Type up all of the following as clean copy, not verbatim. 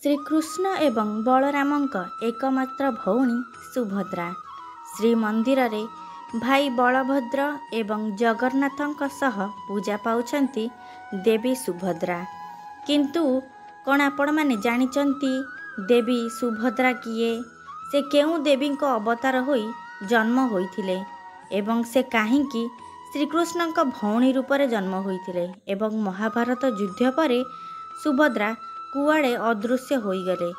श्रीकृष्ण एवं बलरामଙ୍କ एकमात्र भौणी सुभद्रा। श्रीमंदिर रे भाई बलभद्र एवं जगन्नाथଙ୍କ सह पूजा पाउछंती देवी सुभद्रा। किंतु कौन आपण माने जानिचंती देवी सुभद्रा किए, से केउ देवी को अवतार होई जन्म होइथिले एवं से काहींकी श्रीकृष्णଙ୍କ भौणी रूप रे जन्म होइथिले एवं महाभारत युद्ध परे सुभद्रा कुआड़े अदृश्य होइगले।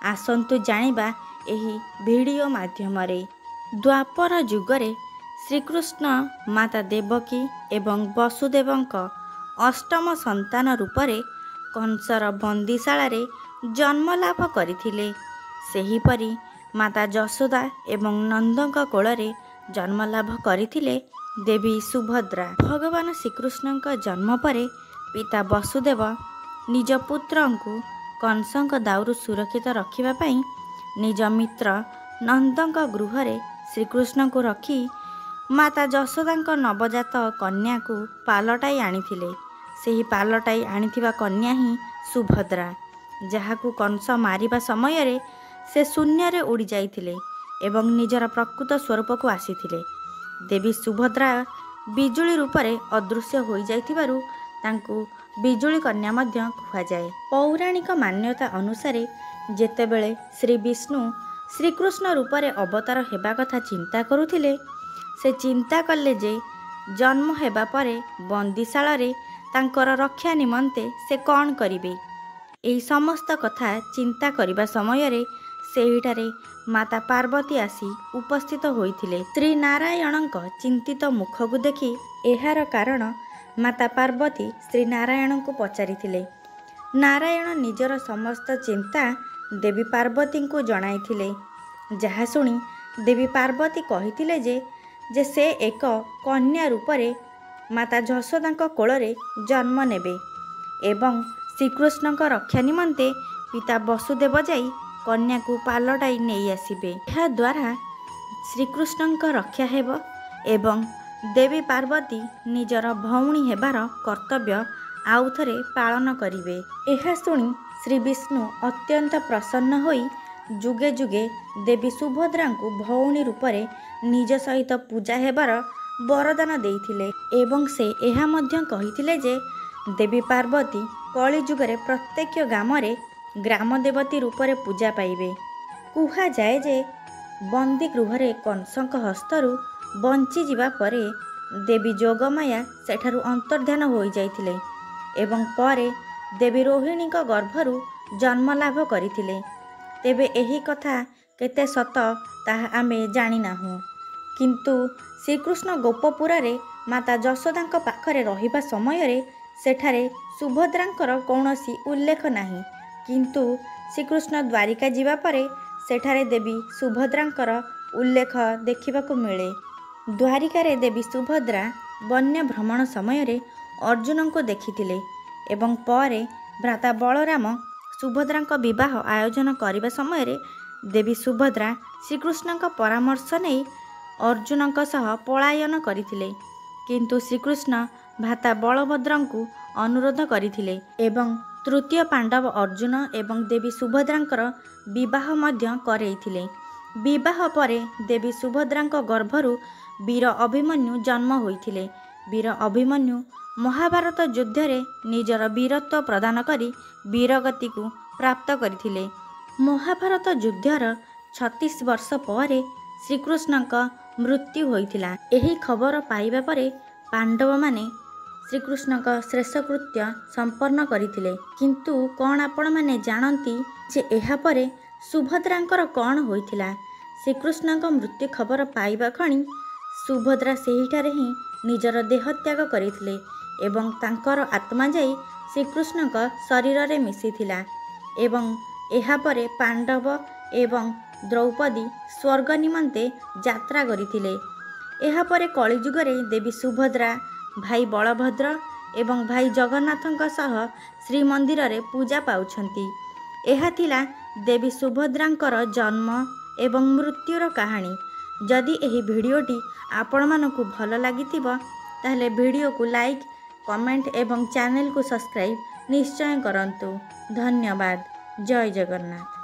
आसंतु जानिबा एही वीडियो माध्यम रे। द्वापर जुगरे श्रीकृष्ण माता देवकी एवं वसुदेवଙ୍କ अष्टम संतान रूपरे कंसर बंदीशाला रे जन्म लाभ करथिले। सेहीपरि माता जशोदा एवं नंदଙ୍କ कोଳରେ जन्म लाभ करथिले देवी सुभद्रा। भगवान श्रीकृष्णଙ୍କ जन्म परे पिता वसुदेव निज पुत्रଙ୍କୁ कंसଙ୍କ दाउରୁ सुरक्षित रखिबा पई निज मित्र नंदଙ୍କ गृहरे श्रीकृष्णଙ୍କୁ रखी माता जशोदाଙ୍କ नवजात कन्या को पालटाई आनिथिले। सेही पालटाई आनिथिबा कन्या ही सुभद्रा, जहाकू कंस मारिबा समय रे से शून्य रे उड़ी जाइथिले एवं निजर प्रकृत स्वरूप को आसीथिले। देवी सुभद्रा बिजुली रूप रे अदृश्य होई जाइथिबारु तांकू बिजुली कन्या मध्य कुहा जाए। पौराणिक मान्यता अनुसार जेतेबेले श्री विष्णु श्रीकृष्ण रूप रे अवतार हेबा कथा चिंता करुथिले, से चिंता कले जे जन्म हेबा परे बंदीशाला रे तांकर रक्षा निमंते से कौन करिवे। एही समस्त कथा चिंता करिबा समय रे सेहिटारे माता पार्वती आसी उपस्थित होइथिले। श्री नारायणଙ୍କ चिंतित मुख को देखि एहार कारण माता पार्वती श्री नारायण को पचारिथिले। नारायण निजर समस्त चिंता देवी पार्वती को जणाइथिले, जहा सुनी देवी पार्वती कहिथिले जे से एक कन्या रूपरे माता जशोदाଙ୍କ कोଳରେ जन्म नेबे एवं श्रीकृष्णଙ୍କ रक्षा निमंते पिता वसुदेव जाई कन्या को पालटाई नहीं आसिबे। यह द्वारा श्रीकृष्णଙ୍କ रक्षा हेब एवं देवी पार्वती निजर भौणी हेबार कर्तव्य आउ थरे पालन करिवे। एहा सुनी श्री विष्णु अत्यंत प्रसन्न होई जुगे जुगे देवी सुभद्रा को भौणी रूपरे निज सहित पूजा हेबार वरदान देइथिले एवं से एहा मध्य कहिथिले जे देवी पार्वती कली जुगरे प्रत्येक गामरे ग्राम देवती रूपरे पूजा पाइबे। कुहा जाए जे बंदी गृहरे कंसଙ୍କ हस्तरू बंची जीवा परे देवी जोगमाया सेठारु अंतर्धान होई जाइथिले एवं परे देवी रोहिणीଙ୍କ गर्भरू जन्म लाभ करिथिले। तेबे एही कथा केते सत ताहा आमे जानि नाहु, किंतु श्रीकृष्ण गोपपुरा रे माता जशोदाଙ୍କ पाखरे रहिबा समय रे सेठारे सुभद्रांकर कौनसी उल्लेख नाही। किंतु श्रीकृष्ण द्वारिका जीवा परे सेठारे देवी सुभद्रांकर उल्लेख देखिबाकू मिले। द्वारिका रे देवी सुभद्रा वन्य भ्रमण समय रे अर्जुन को देखिथिले एवं परे भ्राता बलराम सुभद्रांक विवाह आयोजन करने समय रे देवी सुभद्रा श्रीकृष्णଙ୍କ परामर्श नहीं अर्जुनଙ୍କ सह पलायन करथिले। किंतु श्रीकृष्ण भ्राता बलभद्रଙ୍କୁ अनुरोध करथिले एवं तृतीय पांडव अर्जुन एवं देवी सुभद्रांकर विवाह मध्य करैथिले। विवाह परे देवी सुभद्रांक गर्भरू वीर अभिमन्यु जन्म होइथिले। वीर अभिमन्यु महाभारत युद्ध रे निजर वीरत्व प्रदान करी वीरगति को प्राप्त करथिले। महाभारत युद्धर 36 वर्ष पर श्रीकृष्णଙ୍କ मृत्यु होइथिला। एही खबर पाइबा परे पांडव माने श्रीकृष्णଙ୍କ श्रेष्ठकृत्य संपन्न करथिले। किंतु कौन आपण माने जानती जे एहा परे सुभद्रांकर कौन होइथिला। श्रीकृष्णଙ୍କ मृत्यु खबर पाइबा खणी सुभद्रा सेहिठारे ही निजर देह त्याग करथिले एवं तांकर आत्मा जाई श्रीकृष्णଙ୍କ शरीर रे मिसिथिला एवं एहा परे पांडव एवं द्रौपदी स्वर्ग निमंते यात्रा करथिले। एहा परे कलिजुगरे देवी सुभद्रा भाई बलभद्र एवं भाई जगन्नाथଙ୍କ सह श्रीमंदिर रे पूजा पाउछंती। एहा थिला देवी सुभद्रांकर जन्म एवं मृत्युर कहानी। जदि एही भिडियोटी आपण मानकु भल लागिथिबो ताहले भिडियो को लाइक, कमेंट एवं चैनल को सब्सक्राइब निश्चय करंतु। धन्यवाद। ଜୟ ଜଗନ୍ନାଥ।